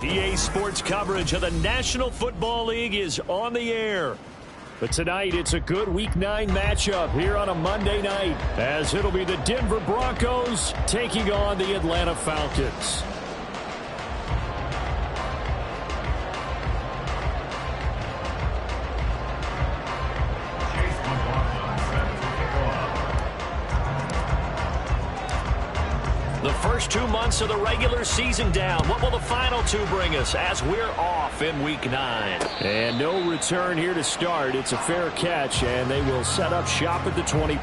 EA Sports coverage of the National Football League is on the air. But tonight, it's a good Week 9 matchup here on a Monday night, as it'll be the Denver Broncos taking on the Atlanta Falcons. The first 2 months of the regular season down. What will the final 2 bring us as we're off in Week 9? And no return here to start. It's a fair catch, and they will set up shop at the 20.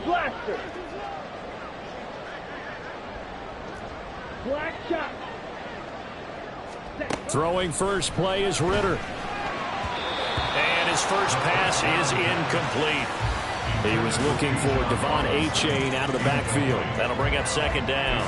Blaster. Black shot. Throwing first play is Ritter. And his first pass is incomplete. He was looking for Devon A-Chain out of the backfield. That'll bring up second down.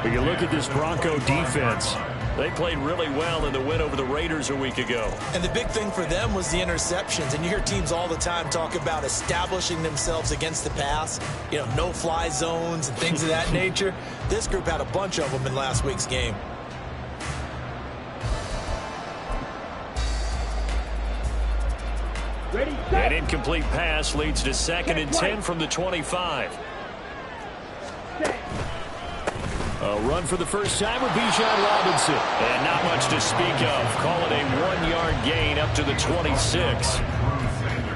But you look at this Bronco defense. They played really well in the win over the Raiders a week ago. And the big thing for them was the interceptions. And you hear teams all the time talk about establishing themselves against the pass. You know, no-fly zones and things of that nature. This group had a bunch of them in last week's game. Ready, set. An incomplete pass leads to second and 10 from the 25. A run for the first time with Bijan Robinson. And not much to speak of. Call it a 1-yard gain up to the 26.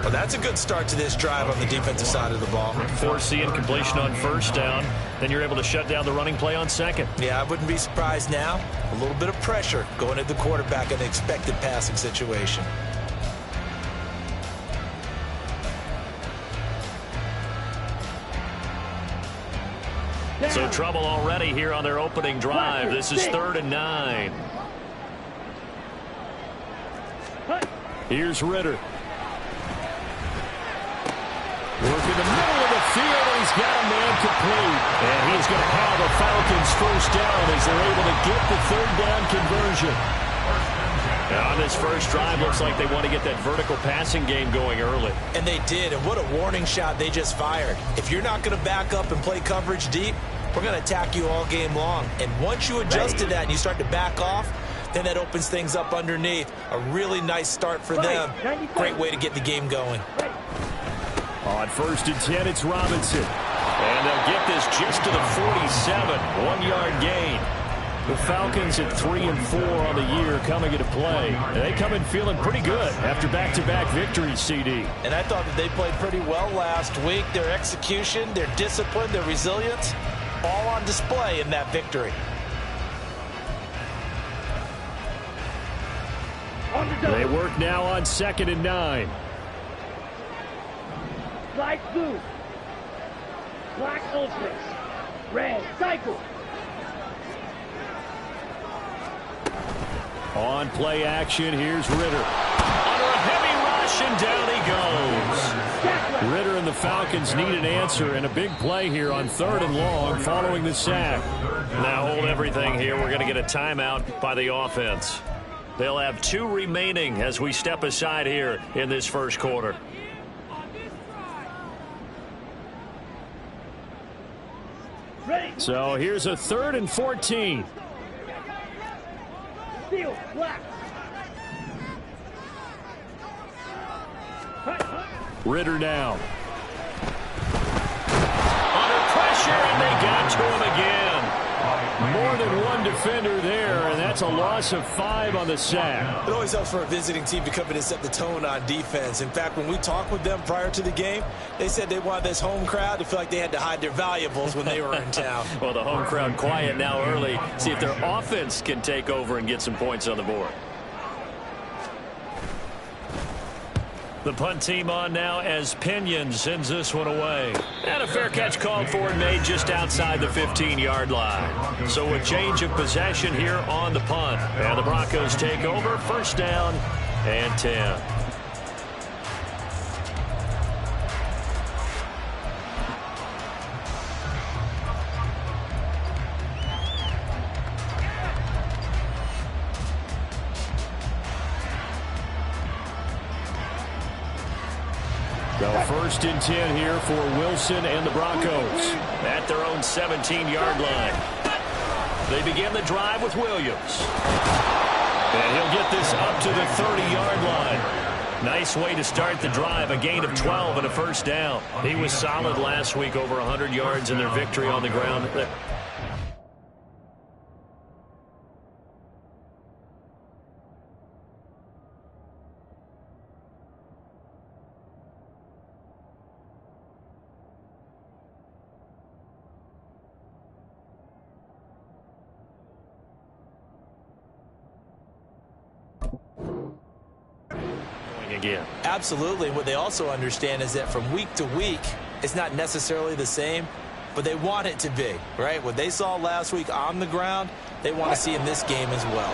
Well, that's a good start to this drive on the defensive side of the ball. Force the incompletion on first down. Then you're able to shut down the running play on second. Yeah, I wouldn't be surprised now. A little bit of pressure going at the quarterback in an expected passing situation. So trouble already here on their opening drive. This is 3rd and 9. Here's Ritter. Working the middle of the field, and he's got a man complete. And he's going to have the Falcons first down as they're able to get the 3rd down conversion. Now on this first drive, looks like they want to get that vertical passing game going early. And they did, and what a warning shot they just fired. If you're not going to back up and play coverage deep, we're going to attack you all game long. And once you adjust to that and you start to back off, then that opens things up underneath. A really nice start for them. Great way to get the game going. On 1st and 10, it's Robinson. And they'll get this just to the 47. 1-yard gain. The Falcons at 3-4 on the year coming into play. They come in feeling pretty good after back-to-back victories, CD. And I thought that they played pretty well last week. Their execution, their discipline, their resilience, all on display in that victory. They work now on 2nd and 9. Slide blue. Black opens. Red. Cycle. On play action, here's Ritter. Under a heavy rush, and down he goes. Ritter and the Falcons need an answer, and a big play here on 3rd and long following the sack. Now hold everything here. We're going to get a timeout by the offense. They'll have 2 remaining as we step aside here in this first quarter. So here's a 3rd and 14. Steel, black. Ritter now. Under pressure, and they got to him again. More than one defender there, and that's a loss of 5 on the sack. It always helps for a visiting team to come in and set the tone on defense. In fact, when we talked with them prior to the game, they said they wanted this home crowd to feel like they had to hide their valuables when they were in town. Well, the home crowd quiet now early. See if their offense can take over and get some points on the board. The punt team on now as Pinion sends this one away. And a fair catch called for and made just outside the 15-yard line. So a change of possession here on the punt. And the Broncos take over, 1st down and 10. So 1st and 10 here for Wilson and the Broncos at their own 17-yard line. They begin the drive with Williams. And he'll get this up to the 30-yard line. Nice way to start the drive, a gain of 12 and a 1st down. He was solid last week, over 100 yards in their victory on the ground. Again. Absolutely. What they also understand is that from week to week, it's not necessarily the same, but they want it to be, right? What they saw last week on the ground, they want to see in this game as well.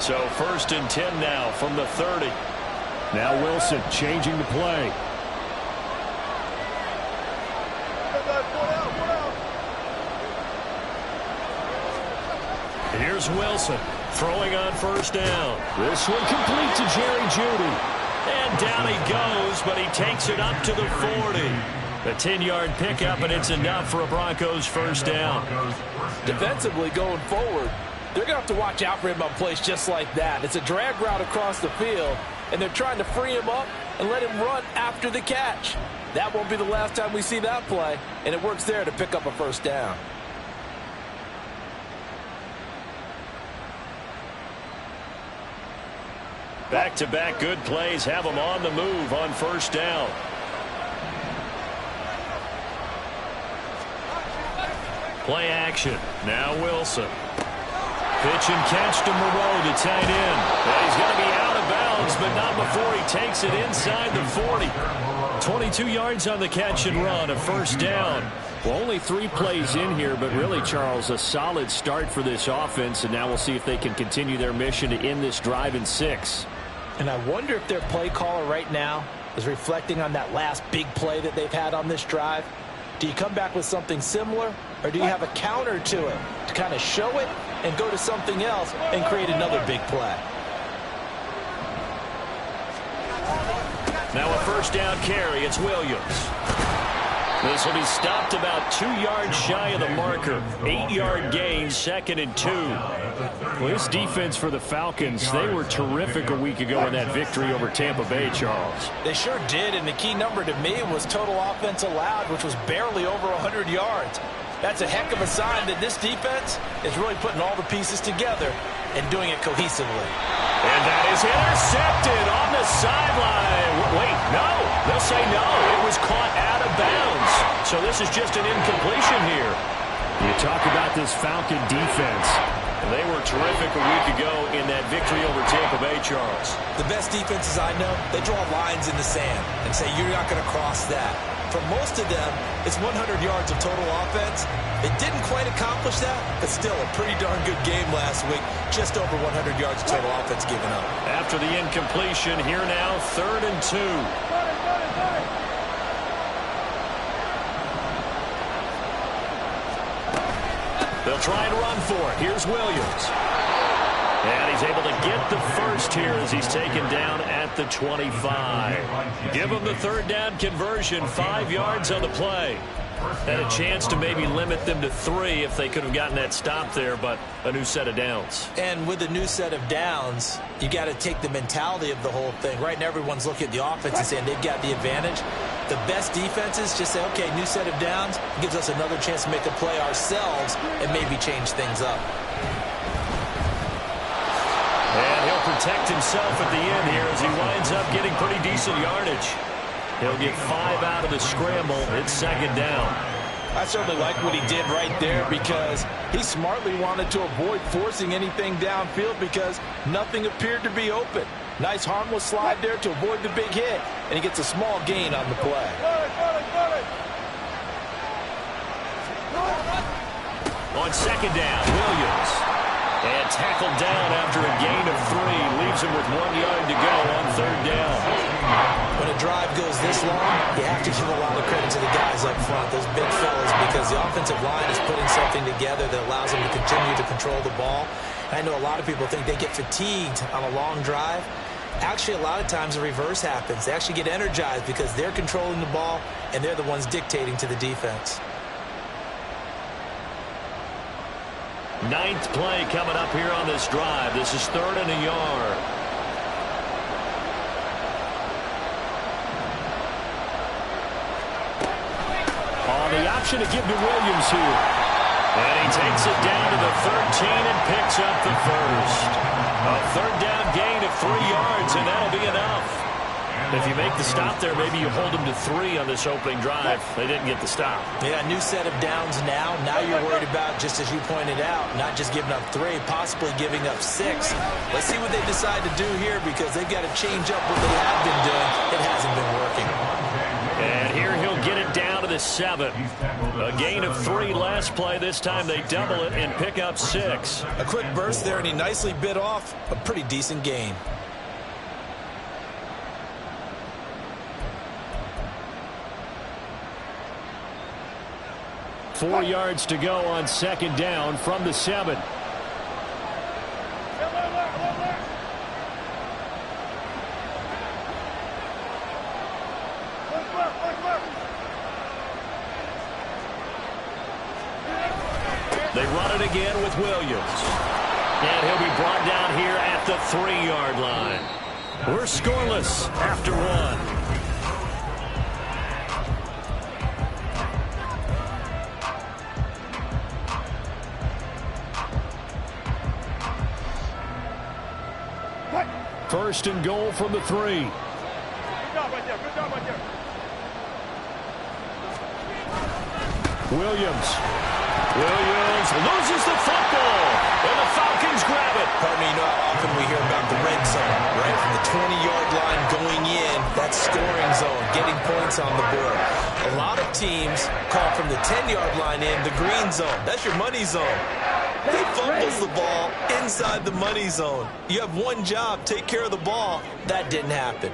So 1st and 10 now from the 30. Now Wilson changing the play. Here's Wilson throwing on 1st down. This one complete to Jerry Jeudy. And down he goes, but he takes it up to the 40. A 10-yard pickup, and it's enough for a Broncos 1st down. Defensively going forward, they're going to have to watch out for him on plays just like that. It's a drag route across the field, and they're trying to free him up and let him run after the catch. That won't be the last time we see that play, and it works there to pick up a 1st down. Back-to-back good plays have them on the move on 1st down. Play action. Now Wilson. Pitch and catch to Moreau, the tight end. And he's going to be out of bounds, but not before he takes it inside the 40. 22 yards on the catch and run, a 1st down. Well, only 3 plays in here, but really, Charles, a solid start for this offense, and now we'll see if they can continue their mission to end this drive in 6. And I wonder if their play caller right now is reflecting on that last big play that they've had on this drive. Do you come back with something similar, or do you have a counter to it to kind of show it and go to something else and create another big play? Now a 1st down carry. It's Williams. This will be stopped about 2 yards shy of the marker. 8-yard gain, 2nd and 2. Well, this defense for the Falcons, they were terrific a week ago in that victory over Tampa Bay, Charles. They sure did, and the key number to me was total offense allowed, which was barely over 100 yards. That's a heck of a sign that this defense is really putting all the pieces together and doing it cohesively. And that is intercepted on the sideline. Wait, no. They'll say no. It was caught out of bounds. So this is just an incompletion here. You talk about this Falcon defense. They were terrific a week ago in that victory over Tampa Bay, Charles. The best defenses I know, they draw lines in the sand and say you're not going to cross that. For most of them, it's 100 yards of total offense. They didn't quite accomplish that, but still a pretty darn good game last week. Just over 100 yards of total offense given up. After the incompletion, here now, 3rd and 2. They'll try and run for it. Here's Williams. And he's able to get the first here as he's taken down at the 25. Give him the 3rd down conversion, 5 yards on the play. Had a chance to maybe limit them to 3 if they could have gotten that stop there, but a new set of downs. And with a new set of downs, you got to take the mentality of the whole thing. Right now, everyone's looking at the offense and saying they've got the advantage. The best defenses just say, okay, new set of downs, gives us another chance to make a play ourselves and maybe change things up. And he'll protect himself at the end here as he winds up getting pretty decent yardage. He'll get 5 out of the scramble. It's 2nd down. I certainly like what he did right there because he smartly wanted to avoid forcing anything downfield because nothing appeared to be open. Nice harmless slide there to avoid the big hit, and he gets a small gain on the play. On 2nd down, Williams. And tackled down after a gain of 3. Leaves him with 1 yard to go on 3rd down. When a drive goes this long, you have to give a lot of credit to the guys up front, those big fellas, because the offensive line is putting something together that allows them to continue to control the ball. I know a lot of people think they get fatigued on a long drive. Actually, a lot of times the reverse happens. They actually get energized because they're controlling the ball and they're the ones dictating to the defense. 9th play coming up here on this drive. This is 3rd and a yard. On the option to give to Williams here. And he takes it down to the 13 and picks up the first. A 3rd down gain of 3 yards, and that'll be enough. If you make the stop there, maybe you hold them to 3 on this opening drive. They didn't get the stop. Yeah, new set of downs now. Now you're worried about, just as you pointed out, not just giving up 3, possibly giving up 6. Let's see what they decide to do here because they've got to change up what they have been doing. It hasn't been working. And here he'll get it down to the 7. A gain of 3 last play. This time they double it and pick up 6. A quick burst there, and he nicely bit off a pretty decent gain. Four yards to go on 2nd down from the 7. They run it again with Williams. And he'll be brought down here at the 3-yard line. We're scoreless after 1. First and goal from the 3. Good job right there. Good job right there. Williams loses the football, and the Falcons grab it. Pardon me, you know how often we hear about the red zone, right? From the 20-yard line going in, that scoring zone, getting points on the board. A lot of teams call from the 10-yard line in the green zone. That's your money zone. He fumbles the ball inside the money zone. You have one job, take care of the ball. That didn't happen.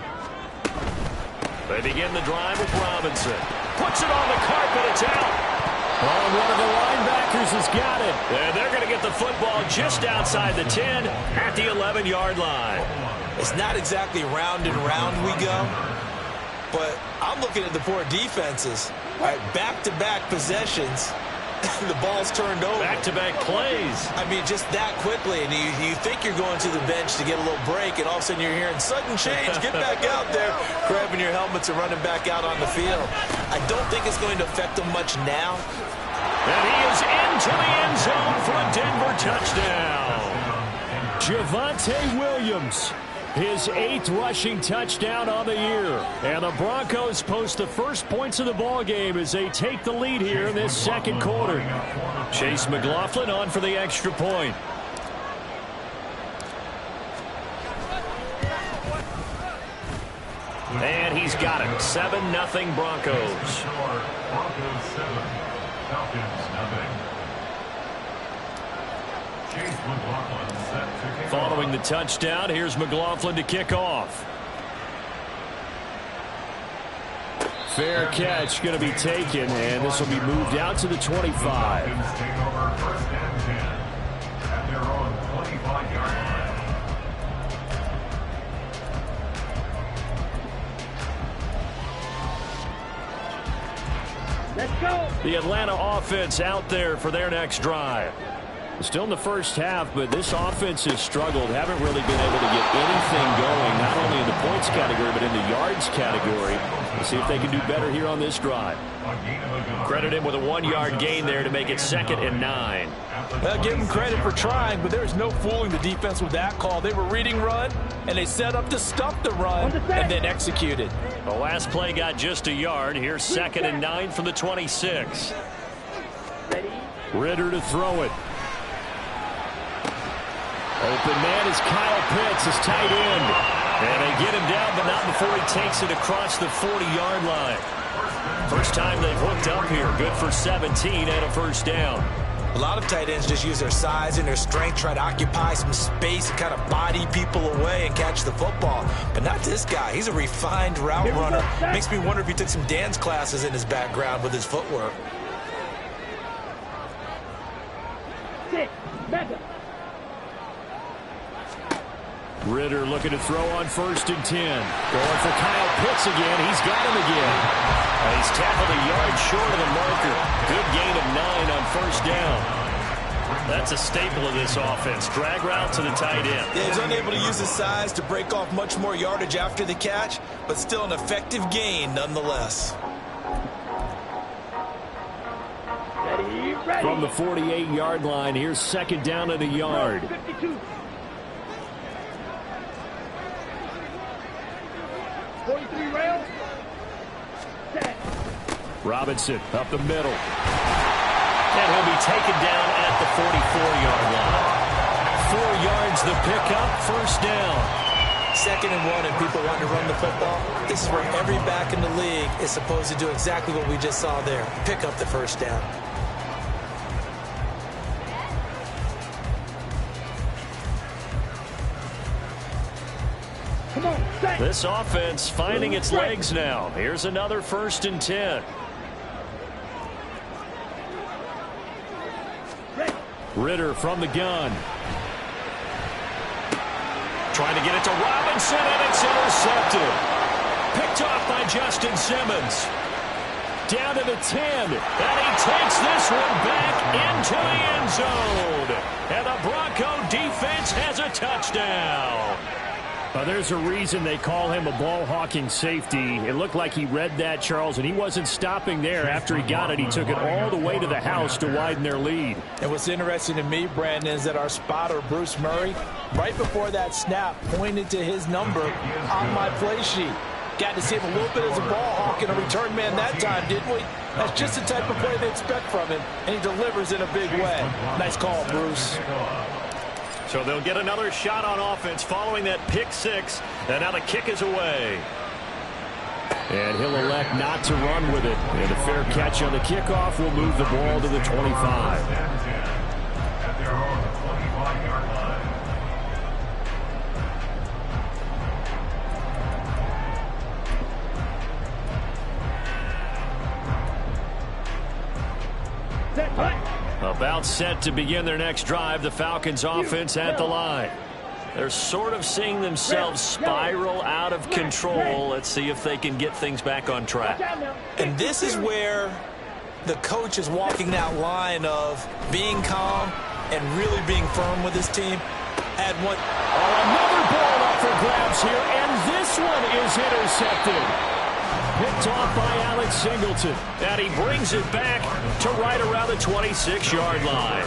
They begin the drive with Robinson. Puts it on the carpet, it's out. Oh, one of the linebackers has got it. And they're going to get the football just outside the 10 at the 11-yard line. It's not exactly round and round we go, but I'm looking at the poor defenses. All right, back-to-back possessions. The ball's turned over. Back-to-back plays. I mean, just that quickly, and you think you're going to the bench to get a little break, and all of a sudden you're hearing sudden change, get back out there, grabbing your helmets and running back out on the field. I don't think it's going to affect them much now. And he is into the end zone for a Denver touchdown. Javonte Williams, his 8th rushing touchdown on the year. And the Broncos post the first points of the ball game as they take the lead here in this 2nd quarter. Chase McLaughlin on for the extra point. And he's got it. 7-0 Broncos. Broncos 7, Falcons 0. Following the touchdown, here's McLaughlin to kick off. Fair catch going to be taken, and this will be moved out to the 25. Falcons take over 1st and 10 at their own 25-yard line. Let's go. The Atlanta offense out there for their next drive. Still in the first half, but this offense has struggled. Haven't really been able to get anything going, not only in the points category, but in the yards category. We'll see if they can do better here on this drive. Credit him with a 1-yard gain there to make it 2nd and 9. Well, give him credit for trying, but there's no fooling the defense with that call. They were reading run, and they set up to stuff the run and then executed. The last play got just a yard. Here's 2nd and 9 from the 26. Ritter to throw it. Open man is Kyle Pitts, his tight end. And they get him down, but not before he takes it across the 40-yard line. First time they've hooked up here. Good for 17 and a first down. A lot of tight ends just use their size and their strength, try to occupy some space and kind of body people away and catch the football. But not this guy. He's a refined route runner. Makes me wonder if he took some dance classes in his background with his footwork. Ritter looking to throw on 1st and 10. Going for Kyle Pitts again. He's got him again. He's tackled a yard short of the marker. Good gain of 9 on 1st down. That's a staple of this offense. Drag route to the tight end. Yeah, he's unable to use his size to break off much more yardage after the catch, but still an effective gain nonetheless. From the 48-yard line, here's 2nd down at a yard. 52. 43 rail. Set. Robinson up the middle. And he'll be taken down at the 44-yard line. 4 yards the pickup, 1st down. 2nd and 1 and people want to run the football. This is where every back in the league is supposed to do exactly what we just saw there. Pick up the 1st down. This offense finding its legs now. Here's another 1st and 10. Ritter from the gun. Trying to get it to Robinson, and it's intercepted. Picked off by Justin Simmons. Down to the 10, and he takes this one back into the end zone. And the Bronco defense has a touchdown. There's a reason they call him a ball-hawking safety. It looked like he read that, Charles, and he wasn't stopping there. After he got it, he took it all the way to the house to widen their lead. And what's interesting to me, Brandon, is that our spotter, Bruce Murray, right before that snap, pointed to his number on my play sheet. Got to see him a little bit as a ball hawk and a return man that time, didn't we? That's just the type of play they expect from him, and he delivers in a big way. Nice call, Bruce. So they'll get another shot on offense following that pick 6, and now the kick is away. And he'll elect not to run with it. And a fair catch on the kickoff will move the ball to the 25. At their own 25-yard line. About set to begin their next drive, the Falcons offense at the line. They're sort of seeing themselves spiral out of control. Let's see if they can get things back on track. And this is where the coach is walking that line of being calm and really being firm with his team. Add one. Another ball up for grabs here, and this one is intercepted. Picked off by Alex Singleton. And he brings it back to right around the 26-yard line.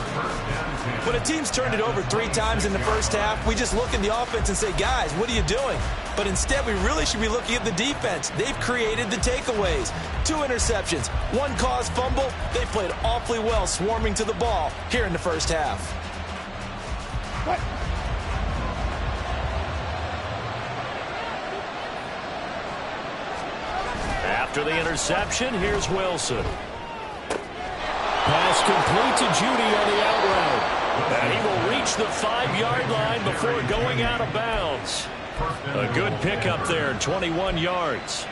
When a team's turned it over 3 times in the first half, we just look at the offense and say, guys, what are you doing? But instead, we really should be looking at the defense. They've created the takeaways. 2 interceptions, 1 caused fumble. They played awfully well swarming to the ball here in the first half. What? After the interception, here's Wilson. Pass complete to Judy on the out route. And he will reach the 5-yard line before going out of bounds. A good pickup there, 21 yards.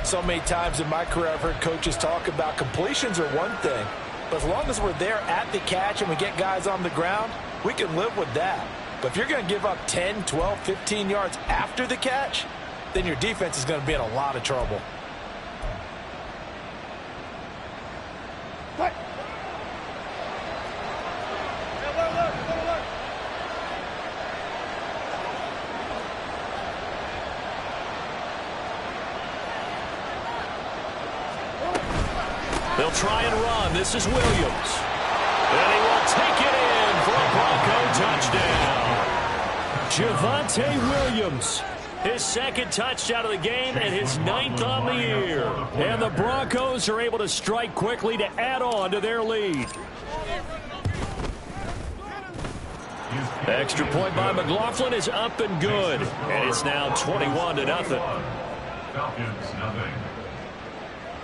So many times in my career I've heard coaches talk about completions are one thing. But as long as we're there at the catch and we get guys on the ground, we can live with that. But if you're going to give up 10, 12, 15 yards after the catch, then your defense is going to be in a lot of trouble. What? They'll try and run. This is Williams. And he will take it in for a Bronco touchdown. Javonte Williams, his second touchdown of the game and his 9th on the year. And the Broncos are able to strike quickly to add on to their lead. Extra point by McLaughlin is up and good. And it's now 21-0. Falcons, nothing.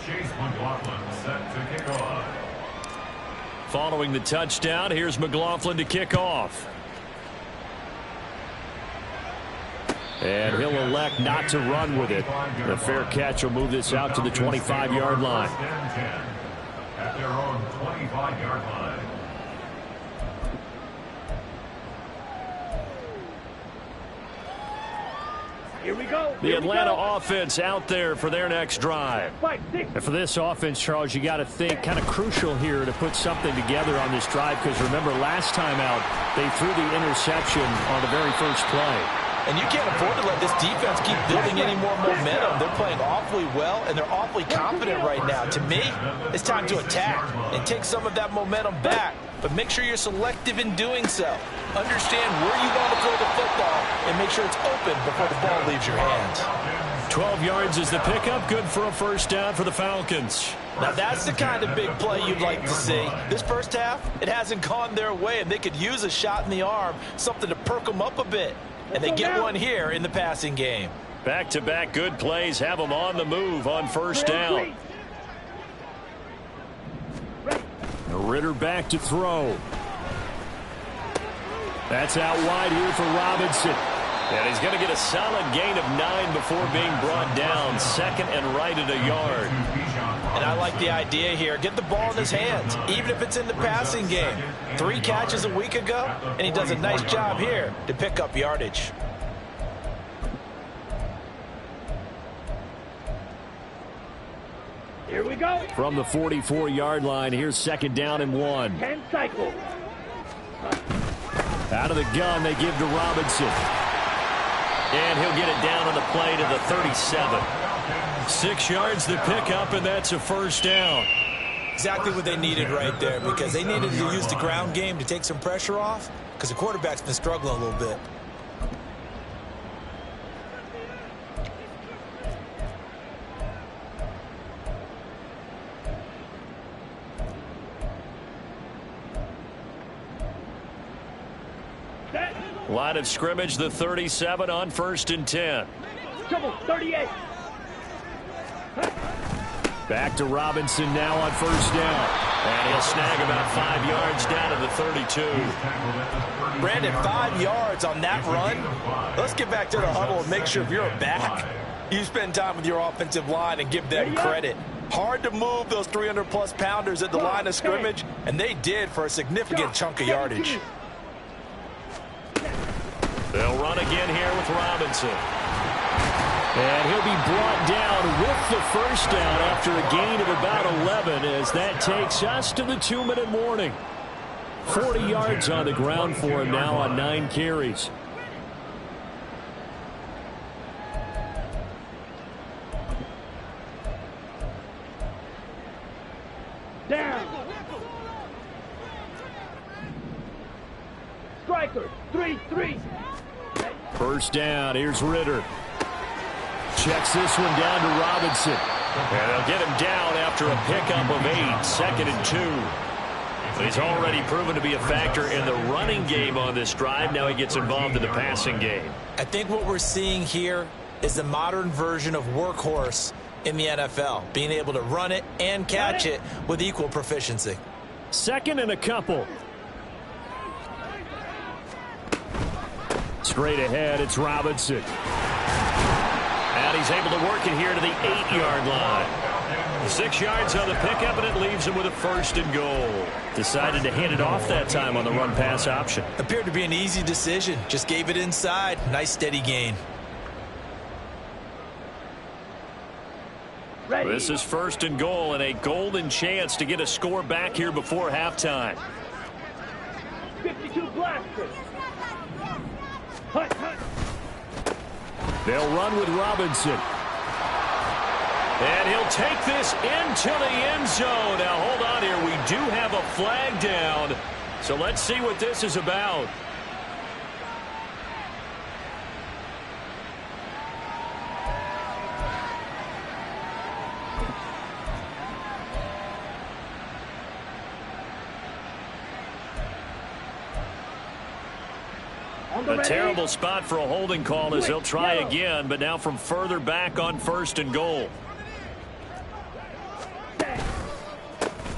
Chase McLaughlin set to kick off. Following the touchdown, here's McLaughlin to kick off. And he'll elect not to run with it. The fair catch will move this out to the 25-yard line. At their own 25-yard line. Here we go. The Atlanta offense out there for their next drive. 5, 6. And for this offense, Charles, you got to think kind of crucial here to put something together on this drive, because remember last time out they threw the interception on the very first play. And you can't afford to let this defense keep building any more momentum. They're playing awfully well, and they're awfully confident right now. To me, it's time to attack and take some of that momentum back. But make sure you're selective in doing so. Understand where you want to throw the football and make sure it's open before the ball leaves your hands. 12 yards is the pickup. Good for a first down for the Falcons. Now that's the kind of big play you'd like to see. This first half, it hasn't gone their way, and they could use a shot in the arm, something to perk them up a bit. And they get one here in the passing game. Back-to-back good plays have them on the move on first down. Ritter back to throw. That's out wide here for Robinson. And he's going to get a solid gain of 9 before being brought down. Second and right at a yard. And I like the idea here. Get the ball in his hands, even if it's in the passing game. 3 catches a week ago, and he does a nice job here to pick up yardage. Here we go. From the 44-yard line, here's second down and 1. 10 cycles. Out of the gun, they give to Robinson. And he'll get it down on the play to the 37. 6 yards the pickup, and that's a first down. Exactly what they needed right there, because they needed to use the ground game to take some pressure off, because the quarterback's been struggling a little bit. Line of scrimmage, the 37 on 1st and 10. Trouble, 38. Back to Robinson now on first down. And he'll snag about 5 yards down to the 32. Brandon, 5 yards on that run. Let's get back to the huddle and make sure if you're a back, you spend time with your offensive line and give them credit. Hard to move those 300-plus pounders at the line of scrimmage, and they did for a significant chunk of yardage. They'll run again here with Robinson. And he'll be brought down with the first down after a gain of about 11, as that takes us to the 2-minute warning. 40 yards on the ground for him now on 9 carries. Down. Striker, 3-3. First down, here's Ritter. Checks this one down to Robinson. And they'll get him down after a pickup of 8, 2nd and 2. He's already proven to be a factor in the running game on this drive. Now he gets involved in the passing game. I think what we're seeing here is the modern version of workhorse in the NFL, being able to run it and catch it with equal proficiency. Second and a couple. Straight ahead, it's Robinson. And he's able to work it here to the 8-yard line. 6 yards on the pickup, and it leaves him with a 1st and goal. Decided to hand it off that time on the run-pass option. Appeared to be an easy decision. Just gave it inside. Nice steady gain. Ready. This is 1st and goal and a golden chance to get a score back here before halftime. 52 blaster. Hut, hut. They'll run with Robinson. And he'll take this into the end zone. Now, hold on here. We do have a flag down. So let's see what this is about. A terrible spot for a holding call as they'll try again, but now from further back on 1st and goal.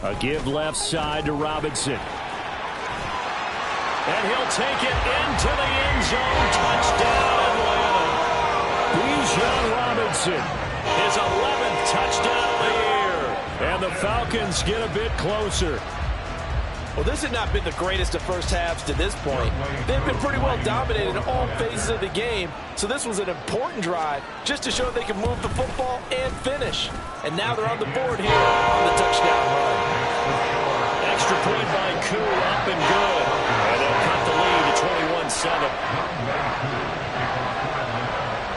A give left side to Robinson. And he'll take it into the end zone. Touchdown, Atlanta. Bijan Robinson, his 11th touchdown of the year. And the Falcons get a bit closer. Well, this has not been the greatest of first halves to this point. They've been pretty well dominated in all phases of the game, so this was an important drive just to show they can move the football and finish. And now they're on the board here on the touchdown run. Extra point by Koo, up and good. And they'll cut the lead to 21-7.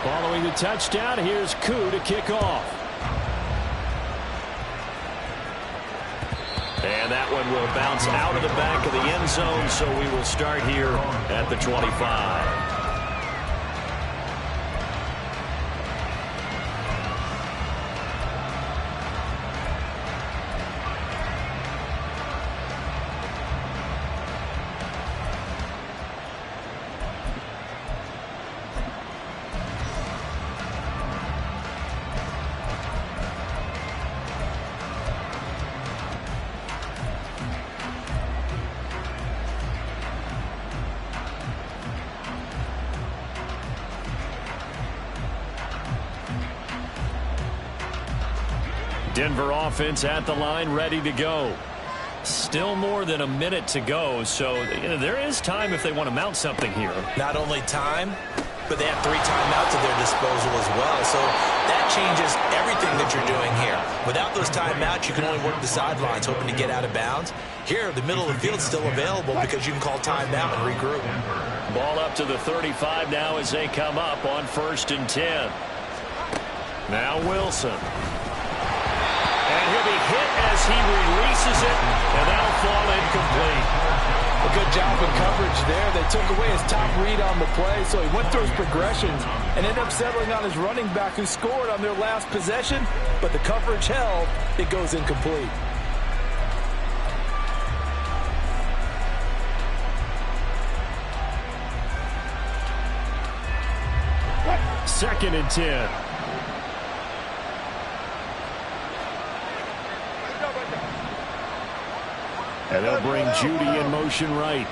Following the touchdown, here's Koo to kick off. And that one will bounce out of the back of the end zone, so we will start here at the 25. Denver offense at the line, ready to go. Still more than a minute to go, so there is time if they want to mount something here. Not only time, but they have 3 timeouts at their disposal as well. So that changes everything that you're doing here. Without those timeouts, you can only work the sidelines, hoping to get out of bounds. Here, the middle of the field is still available because you can call timeout and regroup. Ball up to the 35 now as they come up on 1st and 10. Now Wilson. And he'll be hit as he releases it, and that'll fall incomplete. A good job in coverage there. They took away his top read on the play, so he went through his progressions and ended up settling on his running back who scored on their last possession, but the coverage held. It goes incomplete. Second and 10. And they'll bring Judy in motion right.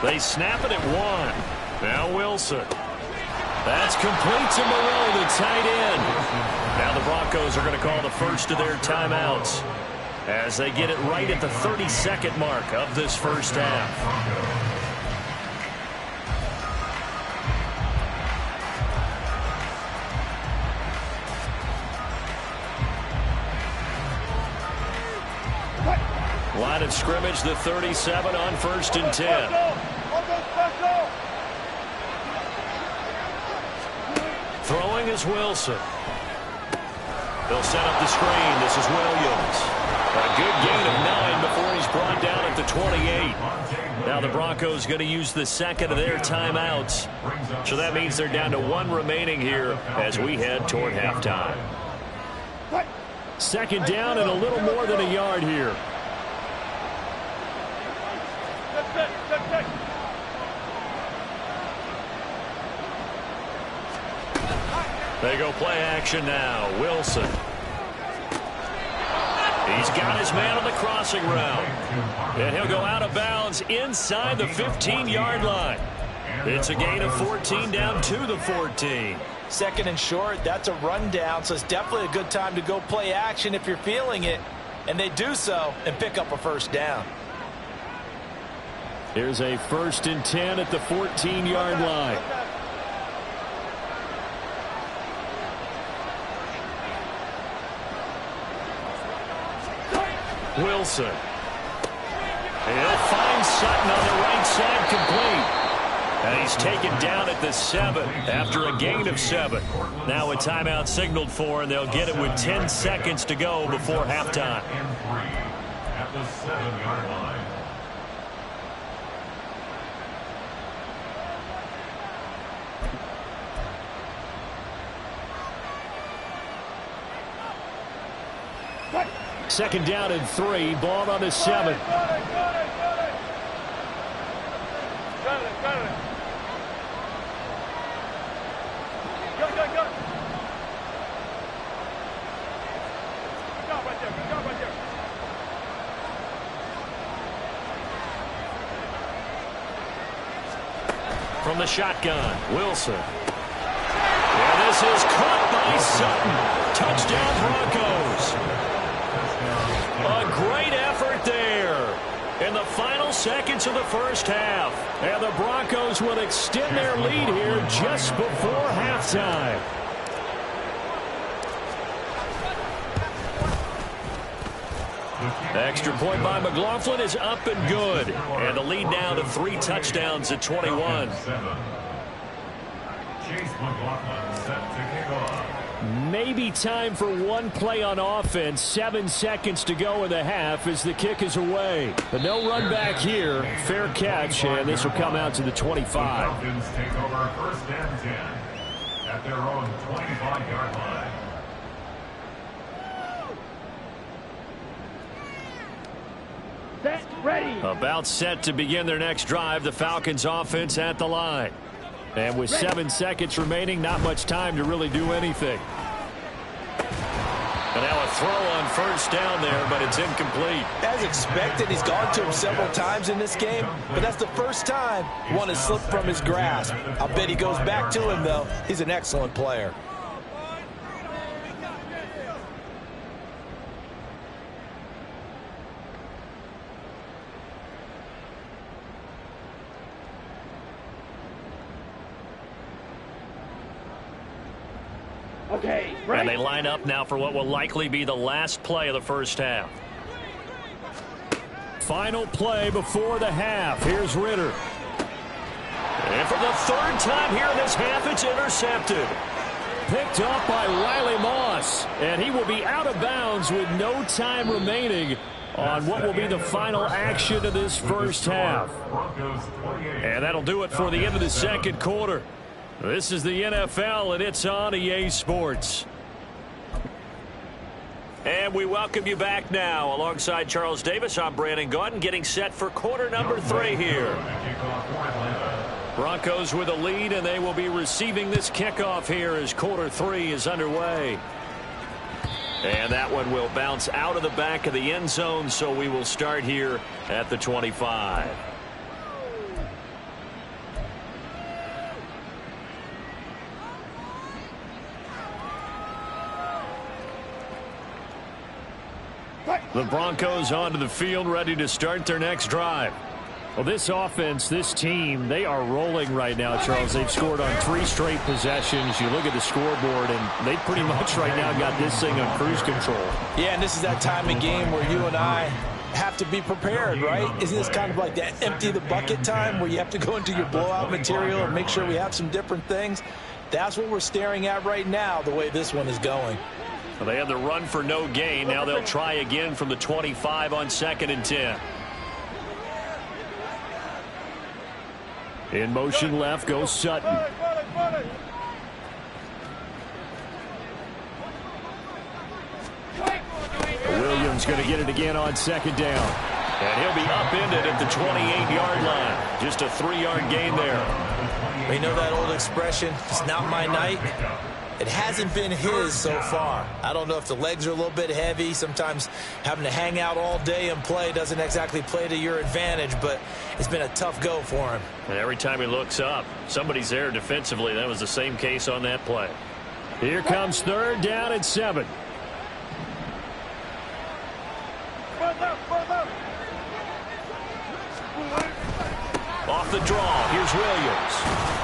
They snap it at 1. Now Wilson. That's complete to Moreau, the tight end. Now the Broncos are going to call the first of their timeouts as they get it right at the 32nd mark of this first half. Line of scrimmage, the 37 on 1st and 10. Throwing is Wilson. They'll set up the screen. This is Williams. A good gain of 9 before he's brought down at the 28. Now the Broncos going to use the second of their timeouts. So that means they're down to 1 remaining here as we head toward halftime. Second down and a little more than a yard here. Set. They go play action now. Wilson. He's got his man on the crossing route. And he'll go out of bounds inside the 15-yard line. It's a gain of 14 down to the 14. Second and short, that's a rundown, so it's definitely a good time to go play action if you're feeling it. And they do so and pick up a first down. Here's a 1st and 10 at the 14-yard line. Wilson. He'll find Sutton on the right side, complete. And he's taken down at the 7 after a gain of 7. Now a timeout signaled for, and they'll get it with 10 seconds to go before halftime. At the 7-yard line. Second down and 3. Ball on the 7. Got it. Go. Go right there. From the shotgun, Wilson. And this is caught by Sutton. Touchdown Broncos. A great effort there in the final seconds of the first half. And the Broncos will extend their lead here just before halftime. Extra point by McLaughlin is up and good. And the lead now to 3 touchdowns at 21. Chase McLaughlin set to kick off. Maybe time for one play on offense. 7 seconds to go in the half as the kick is away. But no run back here. Fair catch, and this will come out to the 25. The Falcons take over 1st and 10 at their own 25-yard line. Set, ready. About set to begin their next drive. The Falcons offense at the line. And with 7 seconds remaining, not much time to really do anything. And now a throw on 1st down there, but it's incomplete. As expected, he's gone to him several times in this game, but that's the first time one has slipped from his grasp. I'll bet he goes back to him, though. He's an excellent player. Okay, ready. And they line up now for what will likely be the last play of the first half. Final play before the half. Here's Ritter. And for the 3rd time here in this half, it's intercepted. Picked up by Riley Moss. And he will be out of bounds with no time remaining on what will be the final action of this first half. And that'll do it for the end of the 2nd quarter. This is the NFL, and it's on EA Sports. And we welcome you back now. Alongside Charles Davis, I'm Brandon Gaudin, getting set for quarter number 3 here. Broncos with a lead, and they will be receiving this kickoff here as quarter 3 is underway. And that one will bounce out of the back of the end zone, so we will start here at the 25. The Broncos onto the field, ready to start their next drive. Well, this offense, this team, they are rolling right now, Charles. They've scored on 3 straight possessions. You look at the scoreboard, and they pretty much right now got this thing on cruise control. Yeah, and this is that time of game where you and I have to be prepared, right? Isn't this kind of like that empty the bucket time where you have to go into your blowout material and make sure we have some different things? That's what we're staring at right now, the way this one is going. Well, they had the run for no gain. Now they'll try again from the 25 on 2nd and 10. In motion left goes Sutton. Williams going to get it again on 2nd down. And he'll be upended at the 28-yard line. Just a 3-yard gain there. You know that old expression, it's not my night? It hasn't been his so far. I don't know if the legs are a little bit heavy. Sometimes having to hang out all day and play doesn't exactly play to your advantage, but it's been a tough go for him. And every time he looks up, somebody's there defensively. That was the same case on that play. Here comes 3rd down and 7. Off the draw, here's Williams.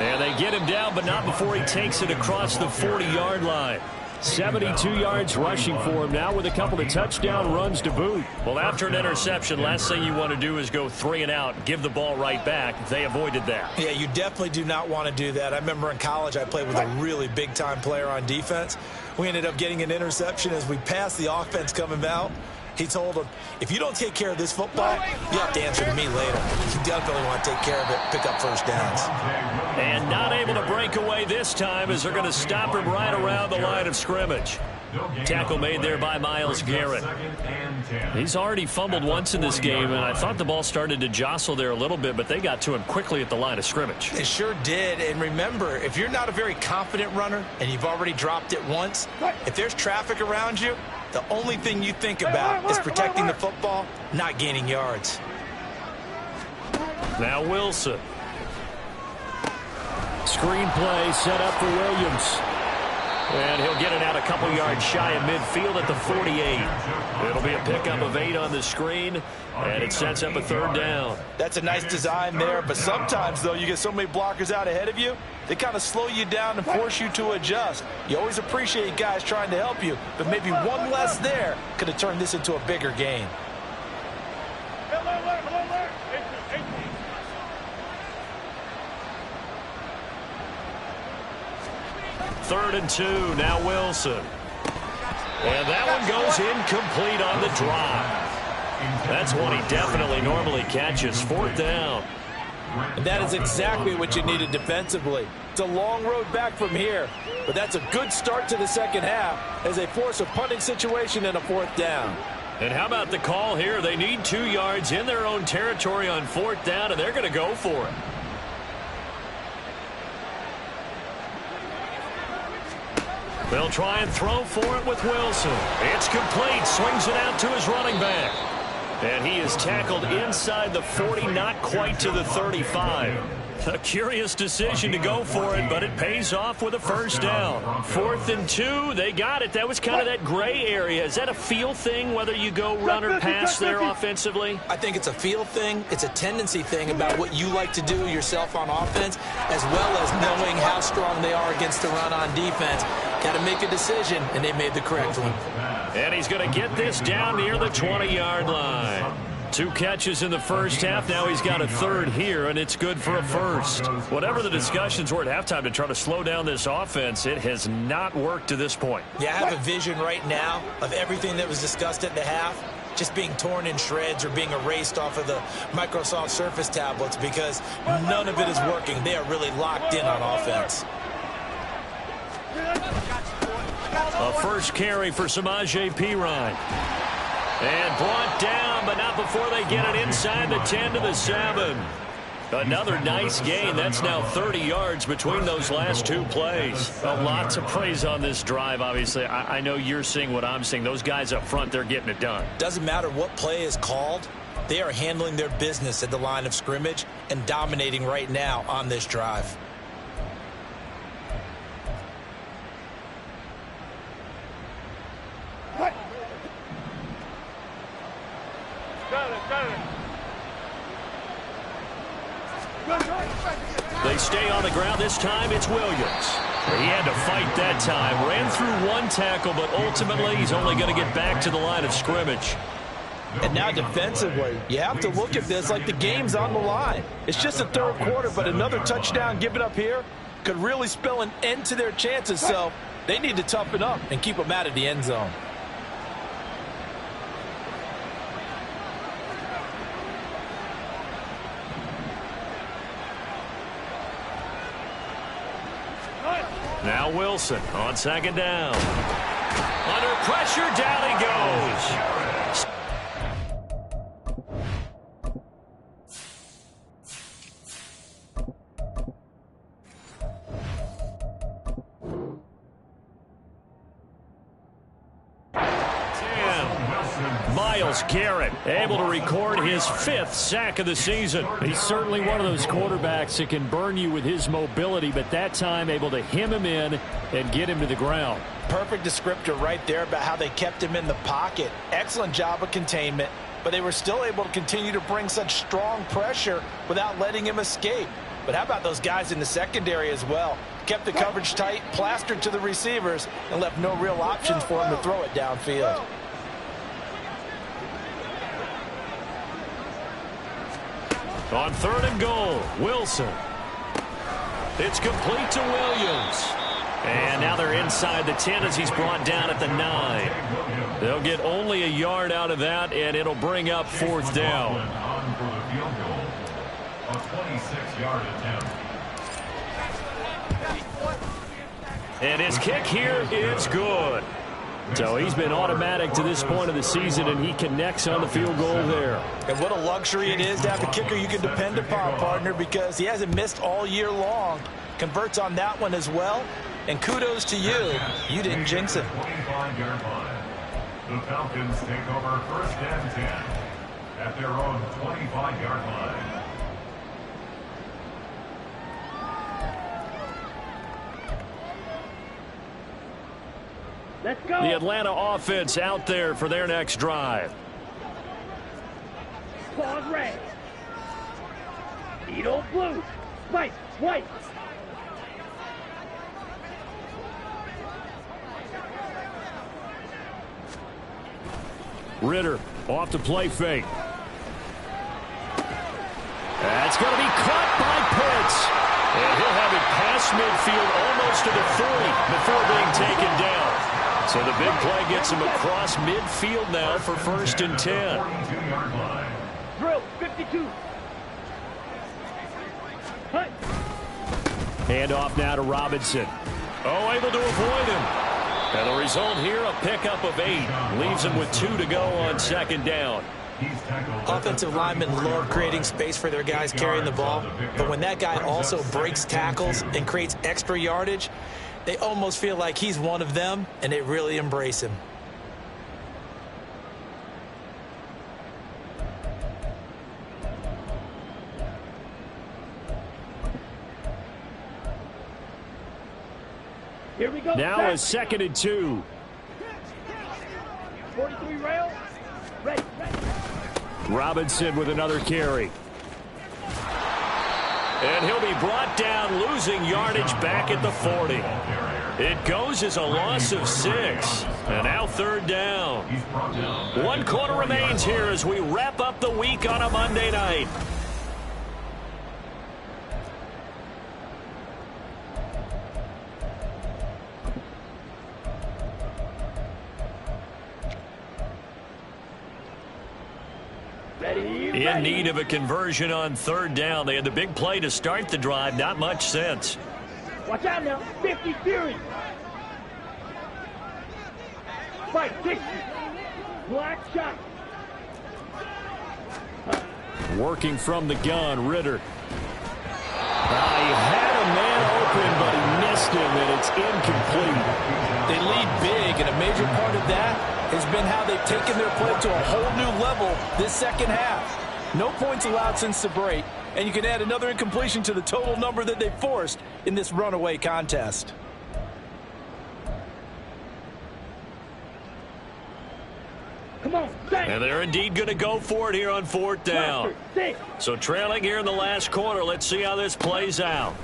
And they get him down, but not before he takes it across the 40-yard line. 72 yards rushing for him now with a couple of touchdown runs to boot. Well, after an interception, last thing you want to do is go 3 and out, give the ball right back. They avoided that. Yeah, you definitely do not want to do that. I remember in college I played with a really big-time player on defense. We ended up getting an interception as we passed the offense coming out. He told him, if you don't take care of this football, you have to answer to me later. You definitely want to take care of it, pick up first downs. And not able to break away this time as they're going to stop him right around the line of scrimmage. Tackle made there by Myles Garrett. He's already fumbled once in this game, and I thought the ball started to jostle there a little bit, but they got to him quickly at the line of scrimmage. They sure did, and remember, if you're not a very confident runner and you've already dropped it once, if there's traffic around you, the only thing you think about is protecting the football, not gaining yards. Now Wilson. Screenplay set up for Williams. And he'll get it out a couple yards shy of midfield at the 48. It'll be a pickup of 8 on the screen, and it sets up a 3rd down. That's a nice design there, but sometimes, though, you get so many blockers out ahead of you, they kind of slow you down and force you to adjust. You always appreciate guys trying to help you, but maybe one less there could have turned this into a bigger game. 3rd and 2, now Wilson. And that one goes incomplete on the drop. That's one he definitely normally catches. 4th down. And that is exactly what you needed defensively. It's a long road back from here, but that's a good start to the second half as they force a punting situation and a 4th down. And how about the call here? They need 2 yards in their own territory on 4th down, and they're going to go for it. They'll try and throw for it with Wilson. It's complete. Swings it out to his running back. And he is tackled inside the 40, not quite to the 35. A curious decision to go for it, but it pays off with a 1st down. 4th and 2, they got it. That was kind of that gray area. Is that a feel thing, whether you go run or pass there offensively? I think it's a feel thing. It's a tendency thing about what you like to do yourself on offense, as well as knowing how strong they are against the run on defense. Got to make a decision, and they made the correct one. And he's going to get this down near the 20-yard line. 2 catches in the first half. Now he's got a 3rd here, and it's good for a 1st. Whatever the discussions were at halftime to try to slow down this offense, it has not worked to this point. Yeah, I have a vision right now of everything that was discussed at the half just being torn in shreds or being erased off of the Microsoft Surface tablets because none of it is working. They are really locked in on offense. A first carry for Samaje Perine. And brought down, but not before they get it inside the 10 to the 7. Another nice gain. That's now 30 yards between those last 2 plays. A lot to praise on this drive, obviously. I know you're seeing what I'm seeing. Those guys up front, they're getting it done. Doesn't matter what play is called. They are handling their business at the line of scrimmage and dominating right now on this drive. They stay on the ground. This time it's Williams. He had to fight that time. Ran through 1 tackle, but ultimately he's only going to get back to the line of scrimmage. And now defensively, you have to look at this like the game's on the line. It's just the 3rd quarter, but another touchdown given up here could really spell an end to their chances. So they need to toughen up and keep them out of the end zone. Now Wilson on 2nd down. Under pressure, down he goes. Myles Garrett able to record his 5th sack of the season. He's certainly one of those quarterbacks that can burn you with his mobility, but that time able to hem him in and get him to the ground. Perfect descriptor right there about how they kept him in the pocket. Excellent job of containment, but they were still able to continue to bring such strong pressure without letting him escape. But how about those guys in the secondary as well? Kept the coverage tight, plastered to the receivers, and left no real options for him to throw it downfield. On 3rd and goal, Wilson. It's complete to Williams. And now they're inside the 10 as he's brought down at the 9. They'll get only a yard out of that, and it'll bring up 4th down. A 26-yard attempt. And his kick here is good. So he's been automatic to this point of the season, and he connects on the field goal there. And what a luxury it is to have a kicker you can depend upon, partner, because he hasn't missed all year long. Converts on that one as well. And kudos to you. You didn't jinx it. 25-yard line. The Falcons take over 1st and 10 at their own 25-yard line. Let's go. The Atlanta offense out there for their next drive. Claws red. Needle blue. Spike white. Ritter off to play fake. That's going to be caught by Pitts. And he'll have it past midfield almost to the 30 before being taken down. So the big play gets him across midfield now for 1st and 10. 42-yard line. Drill 52. Hut. Hand off now to Robinson. Oh, able to avoid him. And the result here, a pickup of 8. Leaves him with 2 to go on 2nd down. Offensive linemen love creating space for their guys carrying the ball, but when that guy also breaks tackles and creates extra yardage, they almost feel like he's one of them, and they really embrace him. Here we go. Now a 2nd and 2. 43 rail. Ready. Robinson with another carry. And he'll be brought down, losing yardage back at the 40. It goes as a loss of 6. And now 3rd down. 1 quarter remains here as we wrap up the week on a Monday night. In need of a conversion on 3rd down. They had the big play to start the drive. Not much sense. Watch out now. 50 Fury. Fight 60. Black shot. Working from the gun, Ritter. He had a man open, but he missed him, and it's incomplete. They lead big, and a major part of that has been how they've taken their play to a whole new level this 2nd half. No points allowed since the break, and you can add another incompletion to the total number that they forced in this runaway contest. Come on, and they're indeed going to go for it here on 4th down. So trailing here in the last quarter. Let's see how this plays out.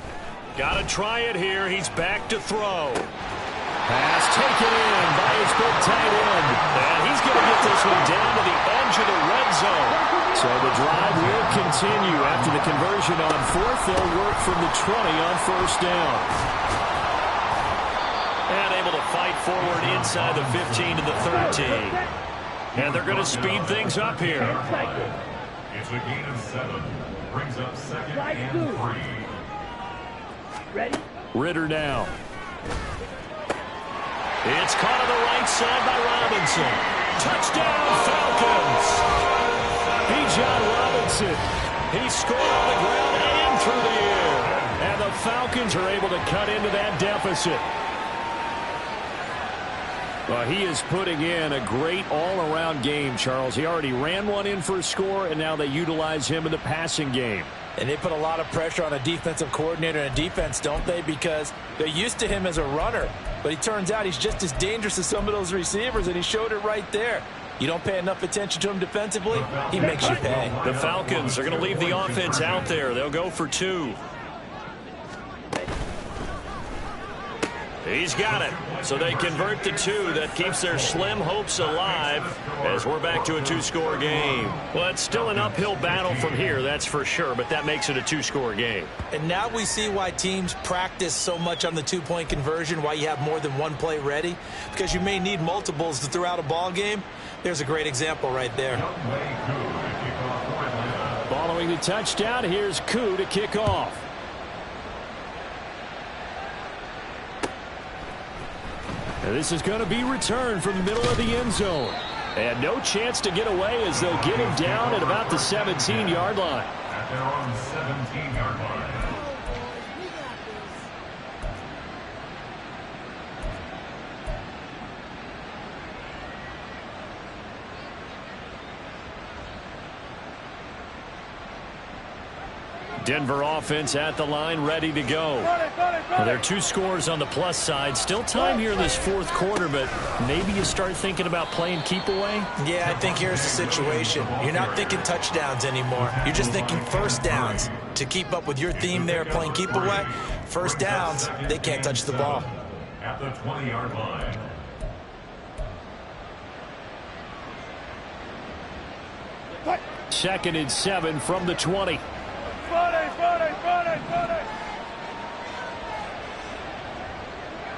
Got to try it here. He's back to throw. Pass taken in by his big tight end. And he's going to get this one down to the edge of the red zone. So the drive will continue. After the conversion on 4th, they'll work from the 20 on 1st down. And able to fight forward inside the 15 to the 13. And they're going to speed things up here. It's a gain of 7. Brings up 2nd and 3. Ready? Ritter now. It's caught on the right side by Robinson. Touchdown, Falcons. Bijan Robinson. He scored on the ground and through the air. And the Falcons are able to cut into that deficit. Well, he is putting in a great all-around game, Charles. He already ran one in for a score, and now they utilize him in the passing game. And they put a lot of pressure on a defensive coordinator and a defense, don't they? Because they're used to him as a runner. But he turns out he's just as dangerous as some of those receivers, and he showed it right there. You don't pay enough attention to him defensively, he makes you pay. The Falcons are going to leave the offense out there. They'll go for 2. He's got it. So they convert the 2. That keeps their slim hopes alive as we're back to a 2-score game. Well, it's still an uphill battle from here, that's for sure, but that makes it a 2-score game. And now we see why teams practice so much on the 2-point conversion, why you have more than one play ready, because you may need multiples to throw out a ball game. There's a great example right there. Following the touchdown, here's Koo to kick off. And this is going to be returned from the middle of the end zone. And no chance to get away as they'll get him down at about the 17-yard line. At their own 17-yard line. Denver offense at the line, ready to go. Well, there are 2 scores on the plus side. Still time here in this 4th quarter, but maybe you start thinking about playing keep away? Yeah, I think here's the situation. You're not thinking touchdowns anymore. You're just thinking first downs. To keep up with your theme there, playing keep away, first downs, they can't touch the ball. At the 20-yard line. Second and 7 from the 20.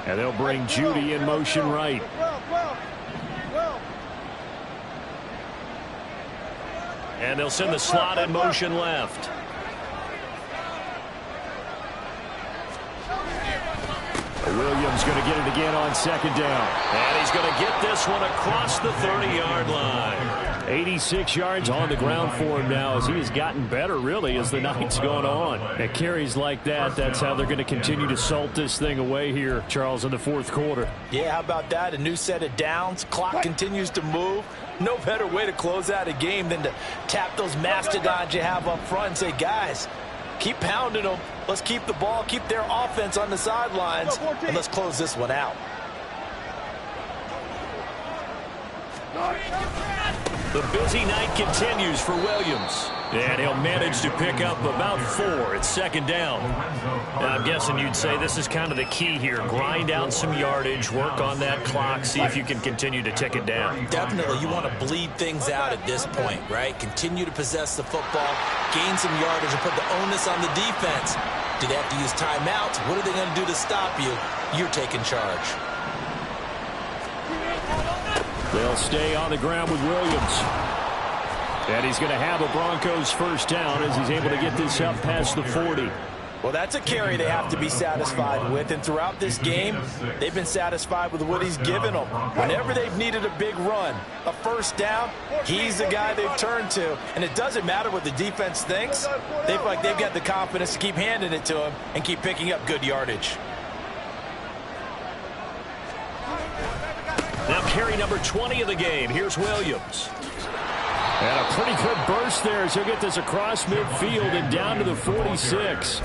And they'll bring Judy in motion right. And they'll send the slot in motion left. Williams going to get it again on second down. And he's going to get this one across the 30-yard line. 86 yards on the ground for him now as he has gotten better, really, as the night's gone on. At carries like that, that's how they're going to continue to salt this thing away here, Charles, in the 4th quarter. Yeah, how about that? A new set of downs. Clock continues to move. No better way to close out a game than to tap those mastodons you have up front and say, guys, keep pounding them. Let's keep the ball, keep their offense on the sidelines, and let's close this one out. The busy night continues for Williams. And he'll manage to pick up about 4 at second down. Now, I'm guessing you'd say this is kind of the key here. Grind out some yardage, work on that clock, see if you can continue to tick it down. Definitely, you want to bleed things out at this point, right? Continue to possess the football, gain some yardage, and put the onus on the defense. Do they have to use timeouts? What are they going to do to stop you? You're taking charge. They'll stay on the ground with Williams. And he's going to have a Broncos first down as he's able to get this up past the 40. Well, that's a carry they have to be satisfied with. And throughout this game, they've been satisfied with what he's given them. Whenever they've needed a big run, a first down, he's the guy they've turned to. And it doesn't matter what the defense thinks. They've got the confidence to keep handing it to him and keep picking up good yardage. Now carry number 20 of the game. Here's Williams. And a pretty good burst there as he'll get this across midfield and down to the 46.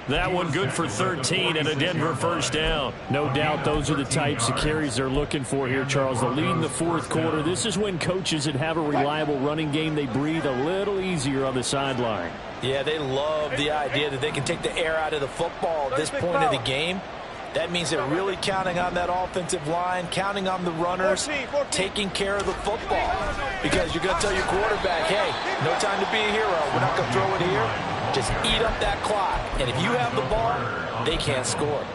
That one good for 13 and a Denver first down. No doubt those are the types of carries they're looking for here, Charles. The lead in the 4th quarter. This is when coaches that have a reliable running game, they breathe a little easier on the sideline. Yeah, they love the idea that they can take the air out of the football at this point of the game. That means they're really counting on that offensive line, counting on the runners, taking care of the football. Because you're going to tell your quarterback, hey, no time to be a hero. We're not going to throw it here. Just eat up that clock. And if you have the ball, they can't score.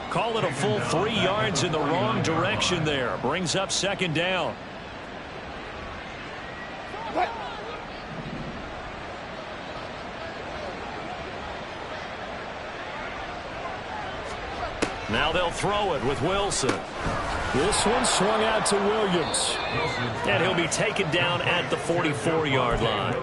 Call it a full 3 yards in the wrong direction there. Brings up second down. Now they'll throw it with Wilson. This one swung out to Williams. And he'll be taken down at the 44-yard line.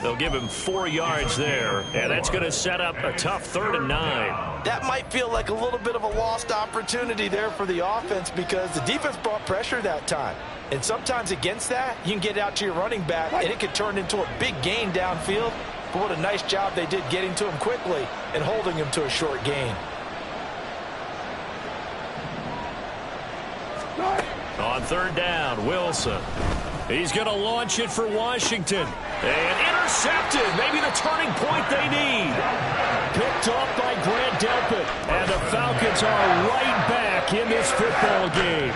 They'll give him 4 yards there. And that's going to set up a tough 3rd and 9. that might feel like a little bit of a lost opportunity there for the offense because the defense brought pressure that time. And sometimes against that, you can get out to your running back, and it could turn into a big gain downfield. But what a nice job they did getting to him quickly and holding him to a short gain. On third down, Wilson. He's going to launch it for Washington. And intercepted. Maybe the turning point they need. Picked off by Grant Delpit. And the Falcons are right back in this football game.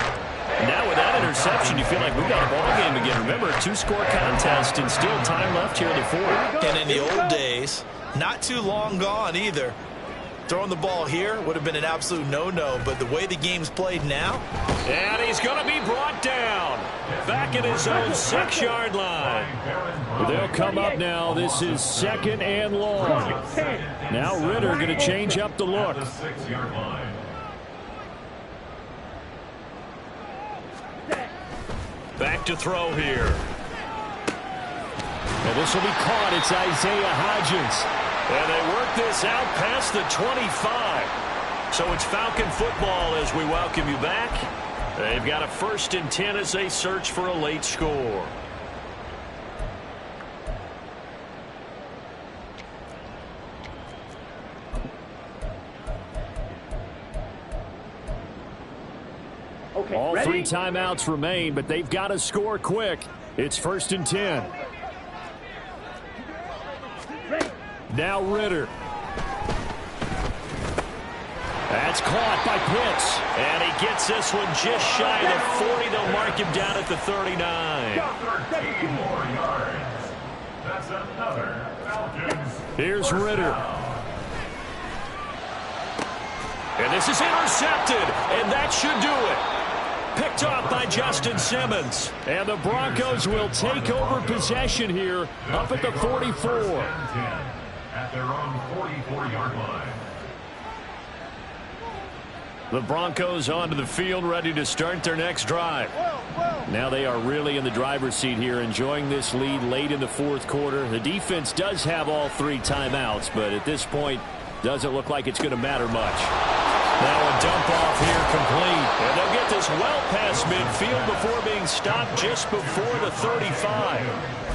Now with that interception, you feel like we've got a ball game again. Remember, a two-score contest and still time left here in the fourth. And in the old days, not too long gone either, throwing the ball here would have been an absolute no-no, but the way the game's played now. And he's going to be brought down back at his own 6-yard line. They'll come up now. This is 2nd and long. Now Ritter going to change up the look. Back to throw here. And this will be caught. It's Isaiah Hodgins. And they work this out past the 25. So it's Falcon football as we welcome you back. They've got a 1st and 10 as they search for a late score. Okay, All ready? 3 timeouts remain, but they've got to score quick. It's 1st and 10. Ready. Now Ritter. That's caught by Pitts. And he gets this one just shy of the 40. They'll mark him down at the 39. 13 more yards. That's another Falcons. Here's Ritter. And this is intercepted. And that should do it. Picked off by Justin Simmons. And the Broncos will take over possession here up at the 44. At their own 44-yard line. The Broncos onto the field, ready to start their next drive. Now they are really in the driver's seat here, enjoying this lead late in the fourth quarter. The defense does have all 3 timeouts, but at this point, doesn't look like it's going to matter much. Now a dump off here complete. And they'll get this well past midfield before being stopped just before the 35.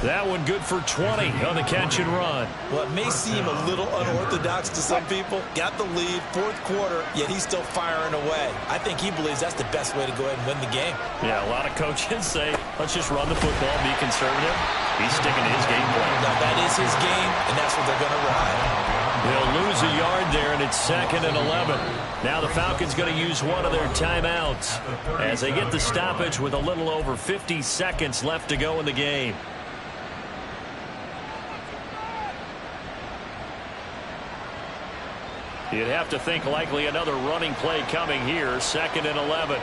That one good for 20 on the catch and run. Well, it may seem a little unorthodox to some people. Got the lead, fourth quarter, yet he's still firing away. I think he believes that's the best way to go ahead and win the game. Yeah, a lot of coaches say, let's just run the football, be conservative. He's sticking to his game plan. Now, that is his game, and that's what they're going to ride. They'll lose a yard there, and it's 2nd and 11. Now the Falcons going to use one of their timeouts as they get the stoppage with a little over 50 seconds left to go in the game. You'd have to think likely another running play coming here, 2nd and 11.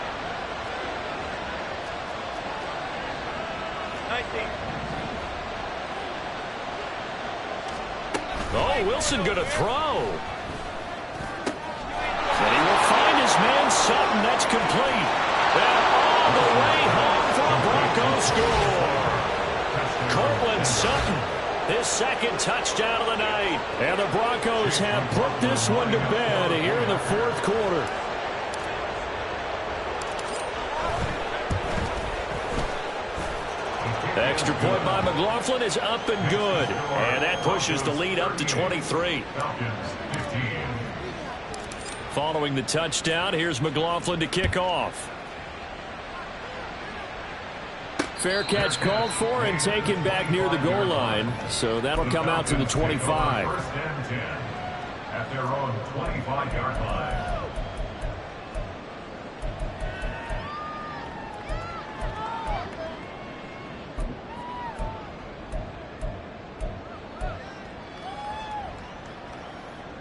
Oh, Wilson going to throw. And he will find his man Sutton. That's complete. And all the way home for a Broncos score. Cortland Sutton, his 2nd touchdown of the night. And the Broncos have put this one to bed here in the fourth quarter. Extra point by McLaughlin is up and good. And that pushes the lead up to 23. Following the touchdown, here's McLaughlin to kick off. Fair catch called for and taken back near the goal line. So that'll come out to the 25. 1st and 10 at their own 25-yard line.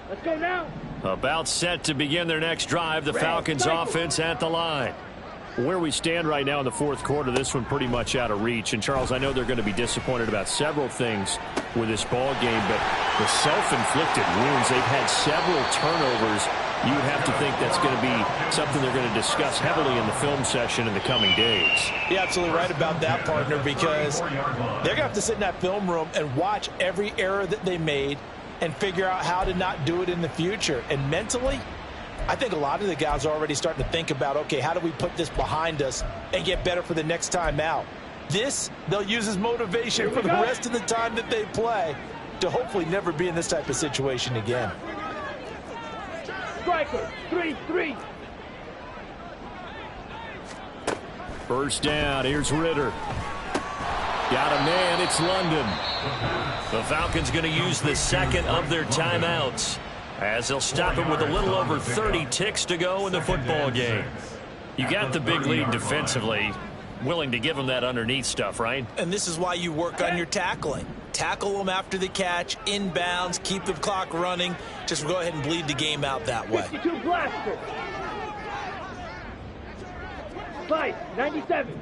Let's go now. About set to begin their next drive. The Falcons offense at the line. Where we stand right now in the fourth quarter, this one pretty much out of reach. And, Charles, I know they're going to be disappointed about several things with this ball game, but the self-inflicted wounds, they've had several turnovers. You have to think that's going to be something they're going to discuss heavily in the film session in the coming days. You're absolutely right about that, partner, because they're going to have to sit in that film room and watch every error that they made and figure out how to not do it in the future. And mentally, I think a lot of the guys are already starting to think about, okay, how do we put this behind us and get better for the next time out? This, they'll use as motivation for the rest of the time that they play to hopefully never be in this type of situation again. Striker, 3-3. First down, here's Ritter. Got a man, it's London. The Falcons going to use the second of their timeouts as they'll stop it with a little over 30 ticks to go in the football game. You got the big lead defensively, willing to give them that underneath stuff, right? And this is why you work on your tackling. Tackle them after the catch, inbounds, keep the clock running. Just go ahead and bleed the game out that way. 52 blaster. Slice, 97.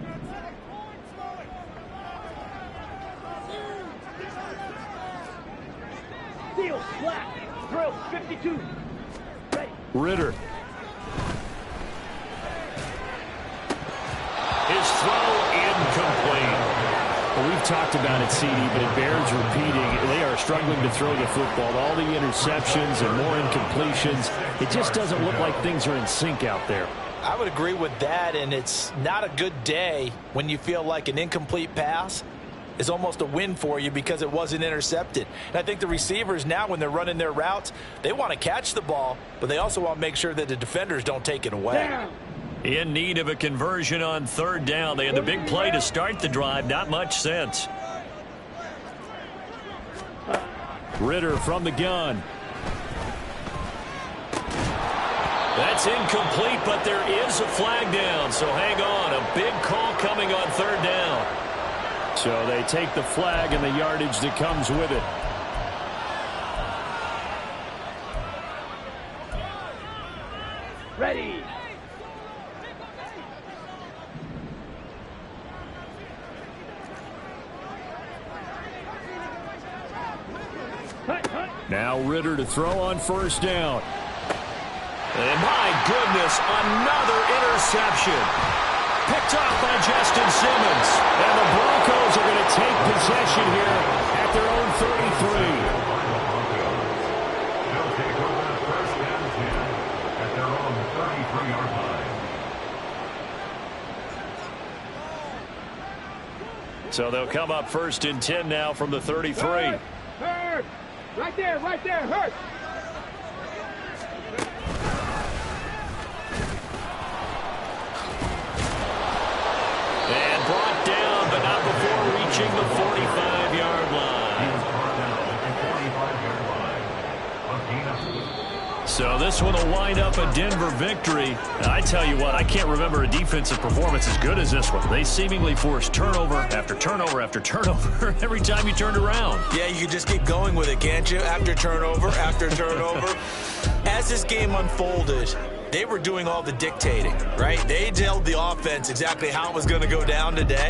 Steel, flat. Drill, 52. Ready. Ritter. His throw incomplete. Well, we've talked about it, CD, but it bears repeating. They are struggling to throw the football. All the interceptions and more incompletions. It just doesn't look like things are in sync out there. I would agree with that, and it's not a good day when you feel like an incomplete pass is almost a win for you because it wasn't intercepted. And I think the receivers now, when they're running their routes, they want to catch the ball, but they also want to make sure that the defenders don't take it away. Down. In need of a conversion on third down. They had the big play to start the drive. Not much sense. Ritter from the gun. That's incomplete, but there is a flag down, so hang on. A big call coming on third down. So they take the flag and the yardage that comes with it. Ready. Now Ritter to throw on first down. And my goodness, another interception. Picked off by Justin Simmons. And the Broncos are going to take possession here at their own 33. They'll take over first and 10 at their own 33-yard line. So they'll come up first and 10 now from the 33. Hurt. Right there, hurt. And brought down, but not before reaching the 45-yard line. He was brought down at the 45-yard line. A gain of 2. So this one will wind up a Denver victory. Now, I tell you what, I can't remember a defensive performance as good as this one. They seemingly forced turnover after turnover after turnover every time you turned around. Yeah, you can just keep going with it, can't you? After turnover, after turnover. As this game unfolded, they were doing all the dictating, right? They told the offense exactly how it was going to go down today.